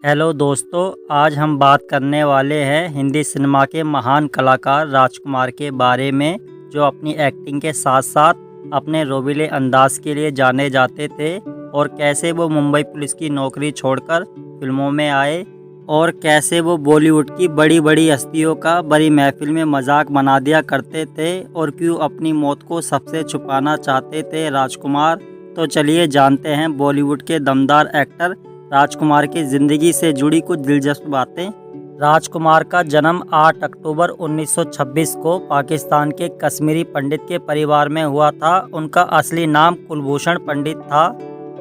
Hello दोस्तों, आज हम बात करने वाले हैं हिंदी सिनेमा के महान कलाकार राजकुमार के बारे में, जो अपनी एक्टिंग के साथ साथ अपने रोबीले अंदाज के लिए जाने जाते थे और कैसे वो मुंबई पुलिस की नौकरी छोड़कर फिल्मों में आए और कैसे वो बॉलीवुड की बड़ी बड़ी हस्तियों का बड़ी महफिल में मजाक बना दिया करते थे और क्यों अपनी मौत को सबसे छुपाना चाहते थे राजकुमार। तो चलिए जानते हैं बॉलीवुड के दमदार एक्टर राजकुमार की ज़िंदगी से जुड़ी कुछ दिलचस्प बातें। राजकुमार का जन्म 8 अक्टूबर 1926 को पाकिस्तान के कश्मीरी पंडित के परिवार में हुआ था। उनका असली नाम कुलभूषण पंडित था।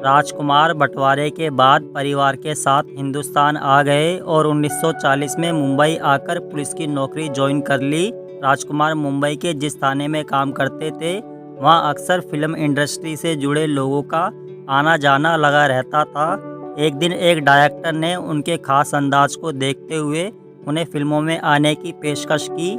राजकुमार बंटवारे के बाद परिवार के साथ हिंदुस्तान आ गए और 1940 में मुंबई आकर पुलिस की नौकरी ज्वाइन कर ली। राजकुमार मुंबई के जिस थाने में काम करते थे, वहाँ अक्सर फिल्म इंडस्ट्री से जुड़े लोगों का आना जाना लगा रहता था। एक दिन एक डायरेक्टर ने उनके खास अंदाज को देखते हुए उन्हें फिल्मों में आने की पेशकश की,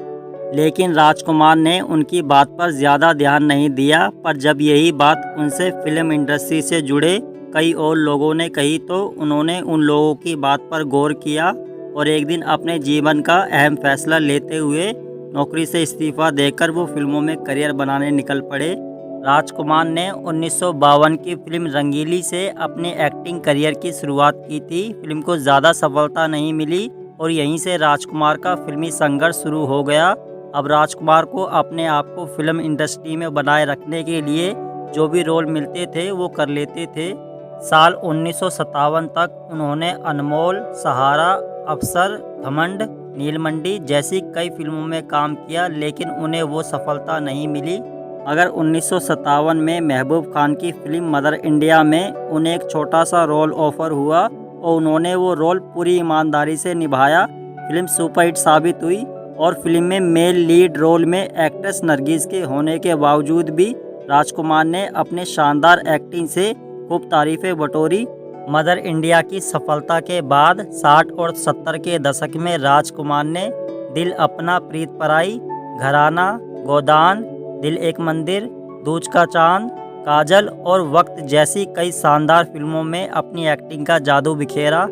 लेकिन राजकुमार ने उनकी बात पर ज़्यादा ध्यान नहीं दिया। पर जब यही बात उनसे फिल्म इंडस्ट्री से जुड़े कई और लोगों ने कही तो उन्होंने उन लोगों की बात पर गौर किया और एक दिन अपने जीवन का अहम फैसला लेते हुए नौकरी से इस्तीफ़ा देकर वो फिल्मों में करियर बनाने निकल पड़े। राजकुमार ने 1952 की फिल्म रंगीली से अपने एक्टिंग करियर की शुरुआत की थी। फिल्म को ज़्यादा सफलता नहीं मिली और यहीं से राजकुमार का फिल्मी संघर्ष शुरू हो गया। अब राजकुमार को अपने आप को फिल्म इंडस्ट्री में बनाए रखने के लिए जो भी रोल मिलते थे वो कर लेते थे। साल 1957 तक उन्होंने अनमोल, सहारा, अफसर, घमंड, नीलमंडी जैसी कई फिल्मों में काम किया, लेकिन उन्हें वो सफलता नहीं मिली। अगर 1957 में महबूब खान की फिल्म मदर इंडिया में उन्हें एक छोटा सा रोल ऑफर हुआ और उन्होंने वो रोल पूरी ईमानदारी से निभाया। फिल्म सुपरहिट साबित हुई और फिल्म में मेल लीड रोल में एक्ट्रेस नरगिस के होने के बावजूद भी राजकुमार ने अपने शानदार एक्टिंग से खूब तारीफें बटोरी। मदर इंडिया की सफलता के बाद 60 और 70 के दशक में राजकुमार ने दिल अपना प्रीत पराई, घराना, गोदान, दिल एक मंदिर, दूज का चांद, काजल और वक्त जैसी कई शानदार फिल्मों में अपनी एक्टिंग का जादू बिखेरा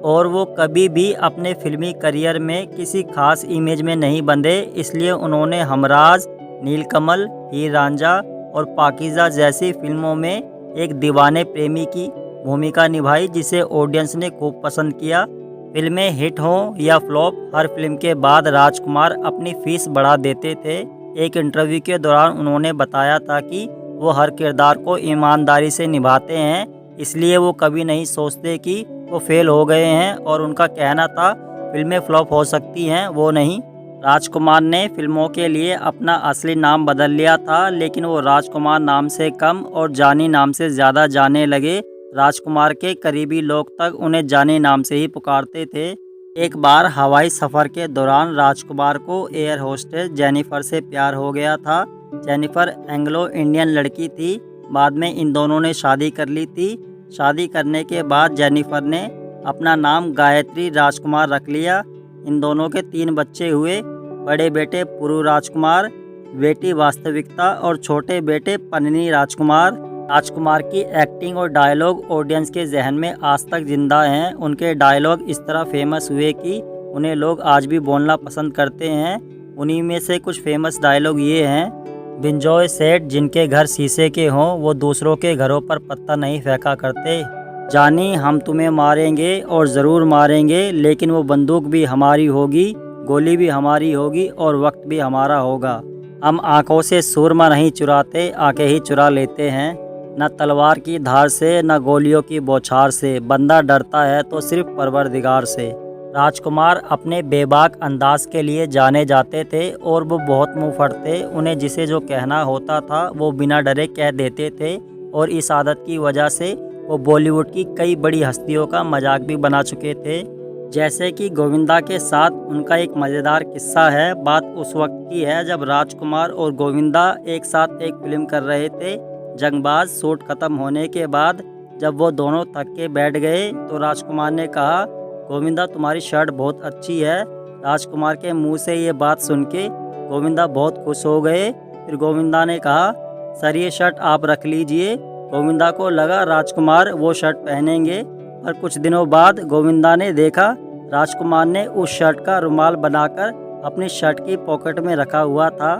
और वो कभी भी अपने फिल्मी करियर में किसी खास इमेज में नहीं बंधे। इसलिए उन्होंने हमराज, नीलकमल, हीर रांझा और पाकीज़ा जैसी फिल्मों में एक दीवाने प्रेमी की भूमिका निभाई, जिसे ऑडियंस ने खूब पसंद किया। फिल्में हिट हों या फ्लॉप, हर फिल्म के बाद राजकुमार अपनी फीस बढ़ा देते थे। एक इंटरव्यू के दौरान उन्होंने बताया था कि वो हर किरदार को ईमानदारी से निभाते हैं, इसलिए वो कभी नहीं सोचते कि वो फेल हो गए हैं, और उनका कहना था फिल्में फ्लॉप हो सकती हैं, वो नहीं। राजकुमार ने फिल्मों के लिए अपना असली नाम बदल लिया था, लेकिन वो राजकुमार नाम से कम और जानी नाम से ज़्यादा जाने लगे। राजकुमार के करीबी लोग तक उन्हें जानी नाम से ही पुकारते थे। एक बार हवाई सफ़र के दौरान राजकुमार को एयर होस्टेस जेनिफर से प्यार हो गया था। जेनिफर एंग्लो इंडियन लड़की थी। बाद में इन दोनों ने शादी कर ली थी। शादी करने के बाद जेनिफर ने अपना नाम गायत्री राजकुमार रख लिया। इन दोनों के 3 बच्चे हुए। बड़े बेटे पुरु राजकुमार, बेटी वास्तविकता और छोटे बेटे पन्नी राजकुमार। राजकुमार की एक्टिंग और डायलॉग ऑडियंस के जहन में आज तक जिंदा हैं। उनके डायलॉग इस तरह फेमस हुए कि उन्हें लोग आज भी बोलना पसंद करते हैं। उन्हीं में से कुछ फेमस डायलॉग ये हैं: बिंजॉय सेठ, जिनके घर शीशे के हों वो दूसरों के घरों पर पत्ता नहीं फेंका करते। जानी, हम तुम्हें मारेंगे और ज़रूर मारेंगे, लेकिन वो बंदूक भी हमारी होगी, गोली भी हमारी होगी और वक्त भी हमारा होगा। हम आंखों से सुरमा नहीं चुराते, आंखें ही चुरा लेते हैं। न तलवार की धार से, न गोलियों की बौछार से, बंदा डरता है तो सिर्फ परवरदिगार से। राजकुमार अपने बेबाक अंदाज के लिए जाने जाते थे और वो बहुत मुंहफट थे। उन्हें जिसे जो कहना होता था वो बिना डरे कह देते थे, और इस आदत की वजह से वो बॉलीवुड की कई बड़ी हस्तियों का मजाक भी बना चुके थे। जैसे कि गोविंदा के साथ उनका एक मज़ेदार किस्सा है। बात उस वक्त की है जब राजकुमार और गोविंदा एक साथ एक फिल्म कर रहे थे। जंगबाज शूट खत्म होने के बाद जब वो दोनों थक के बैठ गए तो राजकुमार ने कहा, गोविंदा तुम्हारी शर्ट बहुत अच्छी है। राजकुमार के मुंह से ये बात सुन के गोविंदा बहुत खुश हो गए। फिर गोविंदा ने कहा, सर ये शर्ट आप रख लीजिए। गोविंदा को लगा राजकुमार वो शर्ट पहनेंगे, पर कुछ दिनों बाद गोविंदा ने देखा राजकुमार ने उस शर्ट का रुमाल बनाकर अपनी शर्ट की पॉकेट में रखा हुआ था।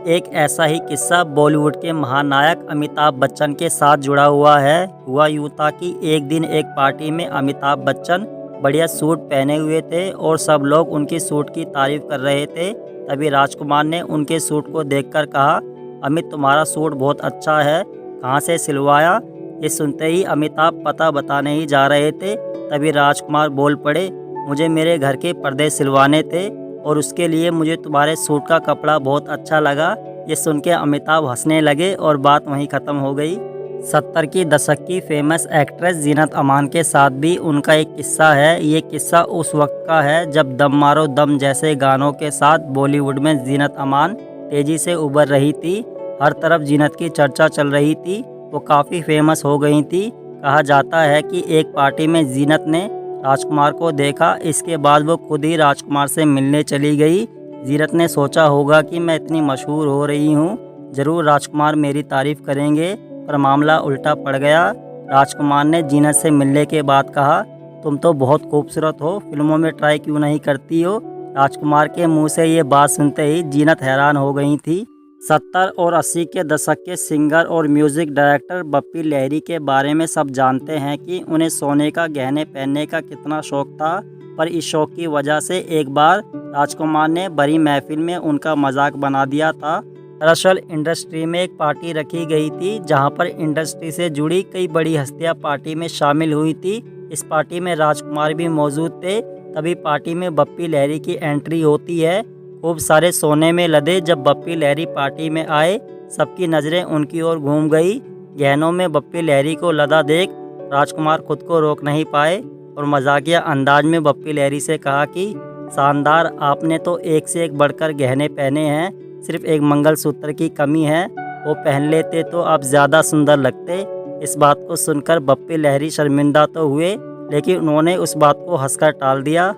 एक ऐसा ही किस्सा बॉलीवुड के महानायक अमिताभ बच्चन के साथ जुड़ा हुआ है। हुआ यूँ था कि एक दिन एक पार्टी में अमिताभ बच्चन बढ़िया सूट पहने हुए थे और सब लोग उनकी सूट की तारीफ कर रहे थे। तभी राजकुमार ने उनके सूट को देखकर कहा, अमित तुम्हारा सूट बहुत अच्छा है, कहाँ से सिलवाया? ये सुनते ही अमिताभ पता बताने ही जा रहे थे। तभी राजकुमार बोल पड़े, मुझे मेरे घर के पर्दे सिलवाने थे और उसके लिए मुझे तुम्हारे सूट का कपड़ा बहुत अच्छा लगा। ये सुन के अमिताभ हंसने लगे और बात वहीं ख़त्म हो गई। 70 की दशक की फेमस एक्ट्रेस जीनत अमान के साथ भी उनका एक किस्सा है। ये किस्सा उस वक्त का है जब दम मारो दम जैसे गानों के साथ बॉलीवुड में जीनत अमान तेज़ी से उभर रही थी। हर तरफ जीनत की चर्चा चल रही थी, वो काफ़ी फेमस हो गई थी। कहा जाता है कि एक पार्टी में जीनत ने राजकुमार को देखा, इसके बाद वो खुद ही राजकुमार से मिलने चली गई। जीनत ने सोचा होगा कि मैं इतनी मशहूर हो रही हूँ, ज़रूर राजकुमार मेरी तारीफ़ करेंगे, पर मामला उल्टा पड़ गया। राजकुमार ने जीनत से मिलने के बाद कहा, तुम तो बहुत खूबसूरत हो, फिल्मों में ट्राई क्यों नहीं करती हो? राजकुमार के मुंह से ये बात सुनते ही जीनत हैरान हो गई थी। 70 और 80 के दशक के सिंगर और म्यूज़िक डायरेक्टर बप्पी लहरी के बारे में सब जानते हैं कि उन्हें सोने का गहने पहनने का कितना शौक़ था। पर इस शौक़ की वजह से एक बार राजकुमार ने बड़ी महफिल में उनका मजाक बना दिया था। दरअसल इंडस्ट्री में एक पार्टी रखी गई थी जहां पर इंडस्ट्री से जुड़ी कई बड़ी हस्तियां पार्टी में शामिल हुई थी। इस पार्टी में राजकुमार भी मौजूद थे। तभी पार्टी में बप्पी लहरी की एंट्री होती है। खूब सारे सोने में लदे जब बप्पी लहरी पार्टी में आए, सबकी नज़रें उनकी ओर घूम गई। गहनों में बप्पी लहरी को लदा देख राजकुमार खुद को रोक नहीं पाए और मजाकिया अंदाज में बप्पी लहरी से कहा कि शानदार, आपने तो एक से एक बढ़कर गहने पहने हैं, सिर्फ एक मंगलसूत्र की कमी है, वो पहन लेते तो आप ज़्यादा सुंदर लगते। इस बात को सुनकर बप्पी लहरी शर्मिंदा तो हुए, लेकिन उन्होंने उस बात को हंसकर टाल दिया।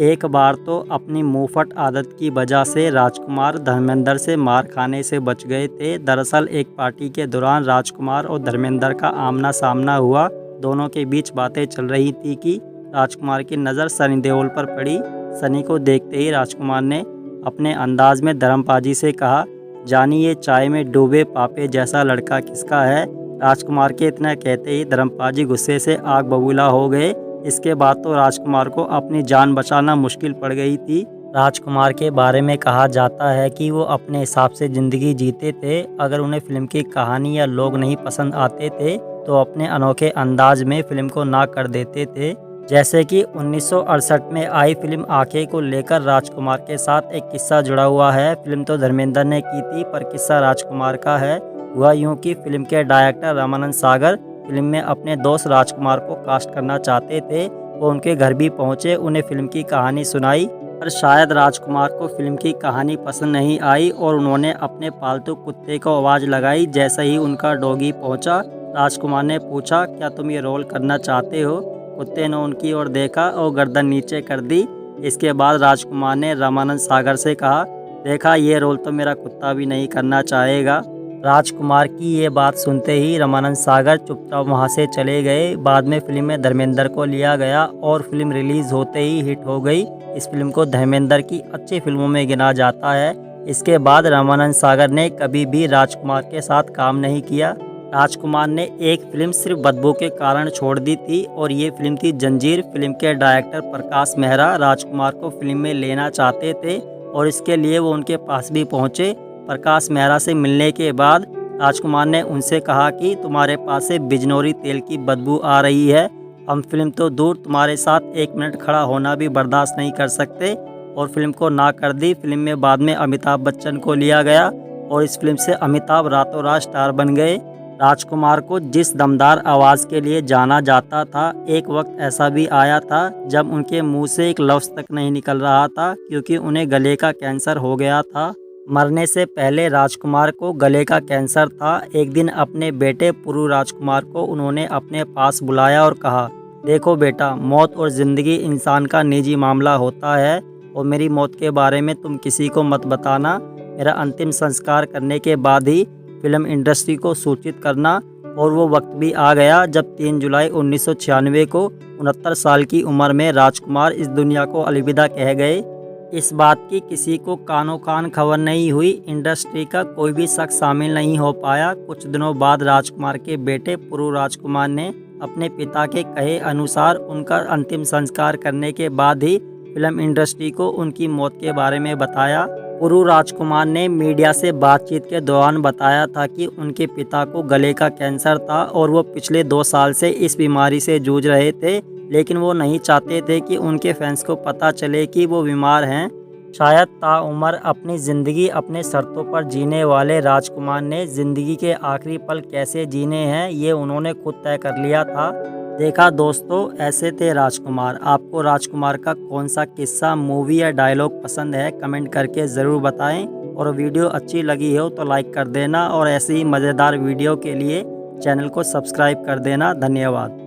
एक बार तो अपनी मुंहफट आदत की वजह से राजकुमार धर्मेंद्र से मार खाने से बच गए थे। दरअसल एक पार्टी के दौरान राजकुमार और धर्मेंद्र का आमना सामना हुआ। दोनों के बीच बातें चल रही थी कि राजकुमार की नज़र सनी देओल पर पड़ी। सनी को देखते ही राजकुमार ने अपने अंदाज में धर्मपाजी से कहा, जानी ये चाय में डूबे पापे जैसा लड़का किसका है? राजकुमार के इतना कहते ही धर्मपाजी गुस्से से आग बबूला हो गए। इसके बाद तो राजकुमार को अपनी जान बचाना मुश्किल पड़ गई थी। राजकुमार के बारे में कहा जाता है कि वो अपने हिसाब से ज़िंदगी जीते थे। अगर उन्हें फिल्म की कहानी या लोग नहीं पसंद आते थे तो अपने अनोखे अंदाज में फिल्म को ना कर देते थे। जैसे कि 1968 में आई फिल्म आंखें को लेकर राजकुमार के साथ एक किस्सा जुड़ा हुआ है। फिल्म तो धर्मेंद्र ने की थी पर किस्सा राजकुमार का है। हुआ यूँ कि फिल्म के डायरेक्टर रामानंद सागर फिल्म में अपने दोस्त राजकुमार को कास्ट करना चाहते थे। वो उनके घर भी पहुंचे, उन्हें फिल्म की कहानी सुनाई, पर शायद राजकुमार को फिल्म की कहानी पसंद नहीं आई और उन्होंने अपने पालतू कुत्ते को आवाज़ लगाई। जैसे ही उनका डॉगी पहुंचा, राजकुमार ने पूछा, क्या तुम ये रोल करना चाहते हो? कुत्ते ने उनकी ओर देखा और गर्दन नीचे कर दी। इसके बाद राजकुमार ने रामानंद सागर से कहा, देखा ये रोल तो मेरा कुत्ता भी नहीं करना चाहेगा। राजकुमार की ये बात सुनते ही रामानंद सागर चुपचाप वहां से चले गए। बाद में फिल्म में धर्मेंद्र को लिया गया और फिल्म रिलीज होते ही हिट हो गई। इस फिल्म को धर्मेंद्र की अच्छी फिल्मों में गिना जाता है। इसके बाद रामानंद सागर ने कभी भी राजकुमार के साथ काम नहीं किया। राजकुमार ने एक फिल्म सिर्फ बदबू के कारण छोड़ दी थी और ये फिल्म थी जंजीर। फिल्म के डायरेक्टर प्रकाश मेहरा राजकुमार को फिल्म में लेना चाहते थे और इसके लिए वो उनके पास भी पहुंचे। प्रकाश मेहरा से मिलने के बाद राजकुमार ने उनसे कहा कि तुम्हारे पास से बिजनौरी तेल की बदबू आ रही है, हम फिल्म तो दूर तुम्हारे साथ 1 मिनट खड़ा होना भी बर्दाश्त नहीं कर सकते, और फिल्म को ना कर दी। फिल्म में बाद में अमिताभ बच्चन को लिया गया और इस फिल्म से अमिताभ रातों रात स्टार बन गए। राजकुमार को जिस दमदार आवाज़ के लिए जाना जाता था, एक वक्त ऐसा भी आया था जब उनके मुंह से एक लफ्ज़ तक नहीं निकल रहा था क्योंकि उन्हें गले का कैंसर हो गया था। मरने से पहले राजकुमार को गले का कैंसर था। एक दिन अपने बेटे पुरु राजकुमार को उन्होंने अपने पास बुलाया और कहा, देखो बेटा, मौत और ज़िंदगी इंसान का निजी मामला होता है और मेरी मौत के बारे में तुम किसी को मत बताना। मेरा अंतिम संस्कार करने के बाद ही फिल्म इंडस्ट्री को सूचित करना। और वो वक्त भी आ गया जब 3 जुलाई 1996 को 69 साल की उम्र में राजकुमार इस दुनिया को अलविदा कह गए। इस बात की किसी को कानो कान खबर नहीं हुई। इंडस्ट्री का कोई भी शख्स शामिल नहीं हो पाया। कुछ दिनों बाद राजकुमार के बेटे पुरु राजकुमार ने अपने पिता के कहे अनुसार उनका अंतिम संस्कार करने के बाद ही फिल्म इंडस्ट्री को उनकी मौत के बारे में बताया। पुरु राजकुमार ने मीडिया से बातचीत के दौरान बताया था कि उनके पिता को गले का कैंसर था और वो पिछले 2 साल से इस बीमारी से जूझ रहे थे, लेकिन वो नहीं चाहते थे कि उनके फैंस को पता चले कि वो बीमार हैं। शायद ताउम्र अपनी ज़िंदगी अपने शर्तों पर जीने वाले राजकुमार ने ज़िंदगी के आखिरी पल कैसे जीने हैं ये उन्होंने खुद तय कर लिया था। देखा दोस्तों, ऐसे थे राजकुमार। आपको राजकुमार का कौन सा किस्सा, मूवी या डायलॉग पसंद है, कमेंट करके ज़रूर बताएं। और वीडियो अच्छी लगी हो तो लाइक कर देना और ऐसे ही मज़ेदार वीडियो के लिए चैनल को सब्सक्राइब कर देना। धन्यवाद।